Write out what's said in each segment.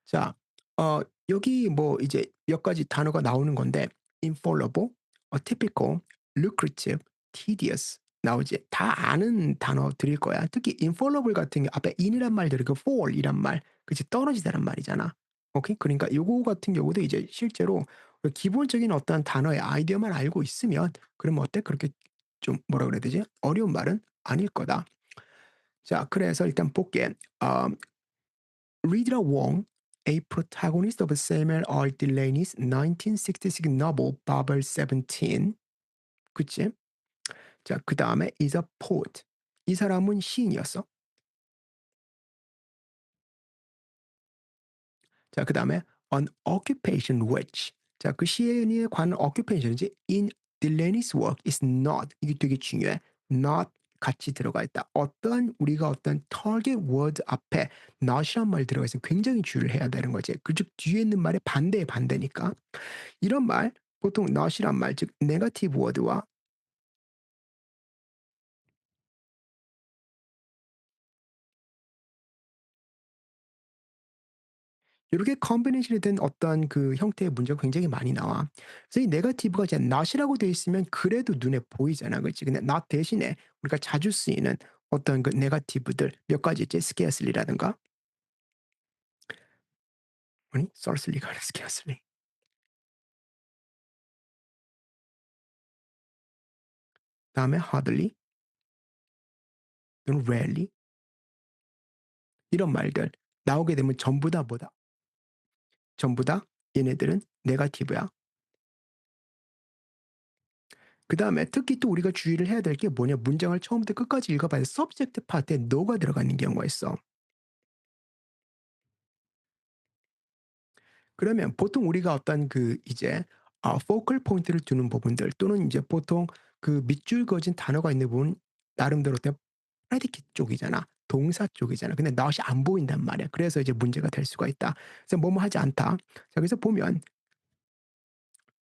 자, 여기 뭐 이제 몇 가지 단어가 나오는 건데 infallible, typical, lucrative, tedious 나오지. 다 아는 단어들일 거야. 특히 infallible 같은 게 앞에 in이란 말 들으고 fall이란 말, 그치 떨어지다란 말이잖아. 오케이? 그러니까 요거 같은 경우도 이제 실제로 그 기본적인 어떤 단어의 아이디어만 알고 있으면 그러면 어때? 그렇게 좀 뭐라 그래야 되지? 어려운 말은 아닐 거다. 자, 그래서 일단 볼게. 어 Rita Wong, a protagonist of Samuel R. Delaney's 1966 novel Babel 17. 그치? 자, 그 다음에 is a poet. 이 사람은 시인이었어. 자, 그 다음에 an occupation which. 자, 그 시인에 관한 occupation이지 in Delaney's work is not. 이게 되게 중요해. not 같이 들어가 있다. 어떤 우리가 어떤 target word 앞에 not이란 말 들어가 있으면 굉장히 주의를 해야 되는 거지. 그즉 뒤에 있는 말의 반대의 반대니까. 이런 말 보통 not이란 말 즉 네거티브 워드와 이렇게 컨비네이션이 된 어떤 그 형태의 문제가 굉장히 많이 나와. 그래서 이 네거티브가 이제 not이라고 돼 있으면 그래도 눈에 보이잖아. 그치? 근데 not 대신에 우리가 자주 쓰이는 어떤 그 네거티브들 몇 가지 있지. scarcely라든가 아니 scarcely가 아니라 scarcely. 다음에 hardly 또는 rarely 이런 말들 나오게 되면 전부 다 뭐다? 전부 다 얘네들은 네거티브야. 그다음에 특히 또 우리가 주의를 해야 될 게 뭐냐 문장을 처음부터 끝까지 읽어봐야 subject 파트에 no가 들어가 있는 경우가 있어. 그러면 보통 우리가 어떤 그 이제 focal 포인트를 두는 부분들 또는 이제 보통 그 밑줄 그어진 단어가 있는 부분 나름대로 어떤 predicate 쪽이잖아. 동사 쪽이잖아. 근데 not이 안 보인단 말이야. 그래서 이제 문제가 될 수가 있다. 그래서 뭐뭐 하지 않다. 자 그래서 보면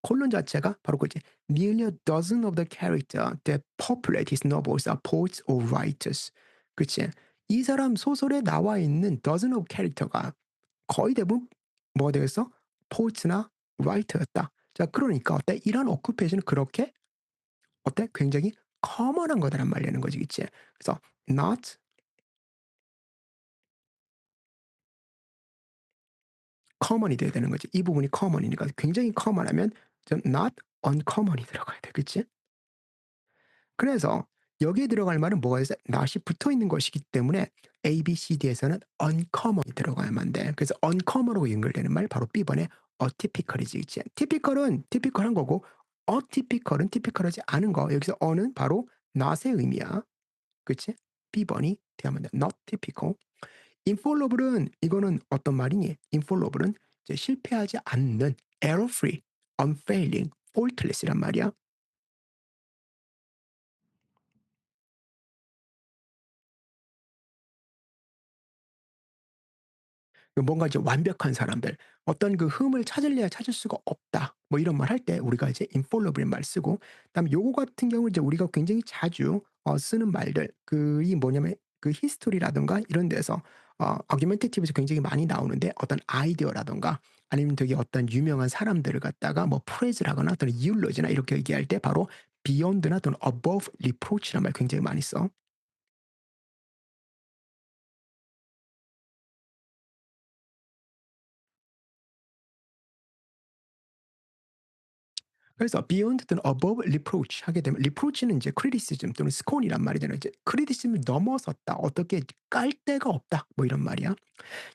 콜론 자체가 바로 그 이제 nearly a dozen of the character that populate his novels are poets or writers. 그치? 이 사람 소설에 나와 있는 dozen of character가 거의 대부분 뭐가 되겠어? 포트나 라이터였다. 자, 그러니까 어때? 이런 오큐페이션은 그렇게 어때? 굉장히 커먼한 거다란 말이라는 거지, 그치? 그래서 not common이 돼야 되는 거지. 이 부분이 common이니까 굉장히 common하면 좀 not uncommon이 들어가야 돼, 그치? 그래서 여기에 들어갈 말은 뭐가 있어? not이 붙어 있는 것이기 때문에 A, B, C, D에서는 uncommon이 들어가야만 돼. 그래서 uncommon하고 연결되는 말 바로 B번에 atypical이지, 그치? typical은 typical한 거고 atypical은 typical하지 않은 거. 여기서 어는 바로 not의 의미야. 그치? B번이 되면 돼. not typical. infallible은 이거는 어떤 말이니? infallible은 이제 실패하지 않는 error free, unfailing, faultless이란 말이야. 그 뭔가 이제 완벽한 사람들, 어떤 그 흠을 찾을래야 찾을 수가 없다. 뭐 이런 말 할 때 우리가 이제 infallible인 말 쓰고, 그다음에 요거 같은 경우 이제 우리가 굉장히 자주 쓰는 말들, 그이 뭐냐면 그 히스토리라든가 이런 데서 argumentative에서 굉장히 많이 나오는데 어떤 아이디어라든가 아니면 되게 어떤 유명한 사람들을 갖다가 뭐 프레이즈를 하거나 또는 eulogy나 이렇게 얘기할 때 바로 beyond나 또는 above reproach란 말 굉장히 많이 써. 그래서 beyond 또는 above reproach 하게 되면 reproach는 이제 criticism 또는 scorn이란 말이잖아요. 이제 criticism을 넘어섰다. 어떻게 깔 데가 없다. 뭐 이런 말이야.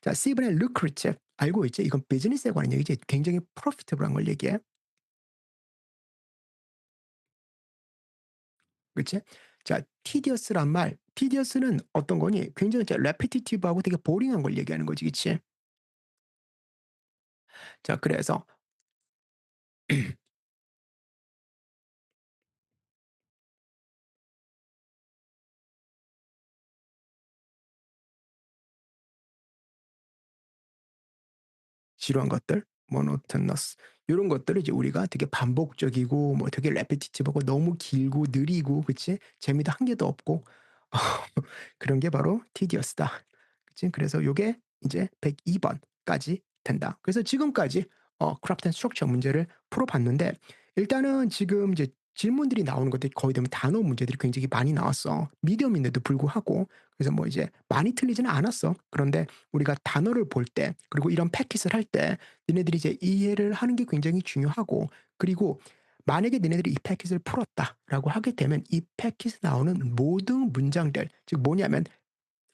자, C번의 lucrative 알고 있지? 이건 비즈니스에 관한 얘기지. 굉장히 profitable한 걸 얘기해. 그치? 자, tedious란 말. tedious는 어떤 거니? 굉장히 이제 repetitive하고 되게 보ring한 걸 얘기하는 거지. 그치? 자, 그래서 지루한 것들, monotonous 요런 것들을 이제 우리가 되게 반복적이고 뭐 되게 repetitive하고 너무 길고 느리고 그치? 재미도 한 개도 없고 그런 게 바로 tedious다. 그치? 그래서 요게 이제 102번까지 된다. 그래서 지금까지 craft and structure 문제를 풀어 봤는데 일단은 지금 이제 질문들이 나오는 것들이 거의 대부분 단어 문제들이 굉장히 많이 나왔어. 미디엄인데도 불구하고. 그래서 뭐 이제 많이 틀리지는 않았어. 그런데 우리가 단어를 볼 때 그리고 이런 패킷을 할 때 니네들이 이제 이해를 하는 게 굉장히 중요하고 그리고 만약에 니네들이 이 패킷을 풀었다라고 하게 되면 이 패킷에 나오는 모든 문장들 즉 뭐냐면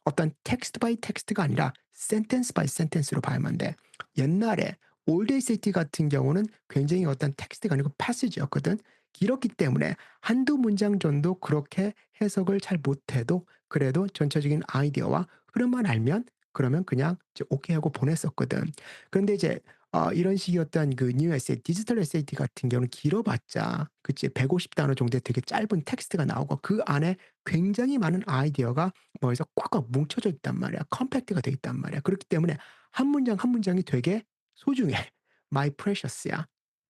어떤 텍스트 바이 텍스트가 아니라 센텐스 바이 센텐스로 봐야만 돼. 옛날에 올드 SAT 같은 경우는 굉장히 어떤 텍스트가 아니고 패시지였거든. 길었기 때문에 한두 문장 정도 그렇게 해석을 잘 못해도 그래도 전체적인 아이디어와 흐름만 알면 그러면 그냥 이제 오케이 하고 보냈었거든. 그런데 이제 이런 식이었던 그 뉴 에세이, 디지털 SAT 같은 경우는 길어봤자 그치 150단어 정도의 되게 짧은 텍스트가 나오고 그 안에 굉장히 많은 아이디어가 뭐에서 꽉꽉 뭉쳐져 있단 말이야. 컴팩트가 돼 있단 말이야. 그렇기 때문에 한 문장 한 문장이 되게 소중해. My precious야.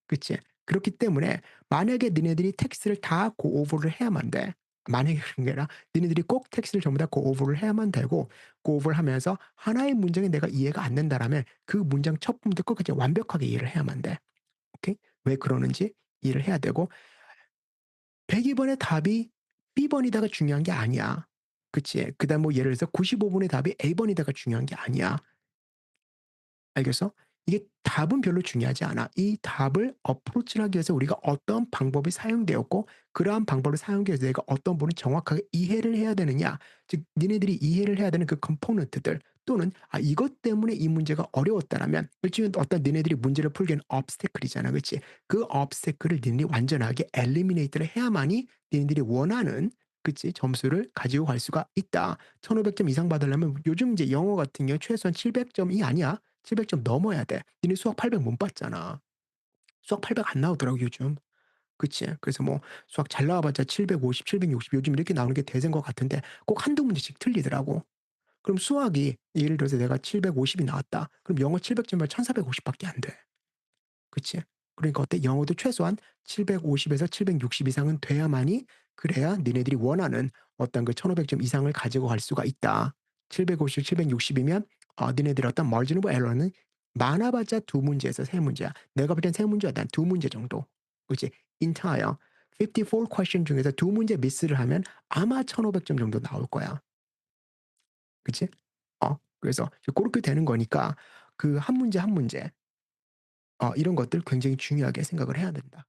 그치? 그렇기 때문에 만약에 니네들이 텍스트를 다 고 오버를 해야만 돼. 만약에 그런 게 아니라 니네들이 꼭 텍스트를 전부 다 고 오버를 해야만 되고 고 오버를 하면서 하나의 문장이 내가 이해가 안 된다라면 그 문장 첫 부분부터 끝까지 완벽하게 이해를 해야만 돼. 오케이? 왜 그러는지 이해를 해야 되고 102번의 답이 B번이다가 중요한 게 아니야. 그치? 그다음 뭐 예를 들어서 95번의 답이 A번이다가 중요한 게 아니야. 알겠어? 이게 답은 별로 중요하지 않아. 이 답을 어프로치를 하기 위해서 우리가 어떤 방법이 사용되었고 그러한 방법을 사용하기 위해서 내가 어떤 부분을 정확하게 이해를 해야 되느냐. 즉 니네들이 이해를 해야 되는 그 컴포넌트들 또는 이것 때문에 이 문제가 어려웠다라면 일종의 어떤 니네들이 문제를 풀기에는 obstacle이잖아. 그치? 그 obstacle을 니네들이 완전하게 eliminate를 해야만이 니네들이 원하는 그치? 점수를 가지고 갈 수가 있다. 1500점 이상 받으려면 요즘 이제 영어 같은 경우 최소한 700점이 아니야. 700점 넘어야 돼. 니네 수학 800 못 봤잖아. 수학 800 안 나오더라고 요즘. 그치? 그래서 뭐 수학 잘 나와봤자 750, 760 요즘 이렇게 나오는 게 대세인 것 같은데 꼭 한두 문제씩 틀리더라고. 그럼 수학이 예를 들어서 내가 750이 나왔다. 그럼 영어 700점이면 1450 밖에 안 돼. 그치? 그러니까 어때? 영어도 최소한 750에서 760 이상은 돼야만이 그래야 니네들이 원하는 어떤 그 1500점 이상을 가지고 갈 수가 있다. 750, 760이면 니네들의 어떤 margin of error는 많아봤자 두 문제에서 세 문제야. 내가 볼 땐 세 문제야. 난 두 문제 정도. 그치? entire 54 question 중에서 두 문제 미스를 하면 아마 1500점 정도 나올 거야. 그치? 그래서 고렇게 되는 거니까 그 한 문제 한 문제 이런 것들 굉장히 중요하게 생각을 해야 된다.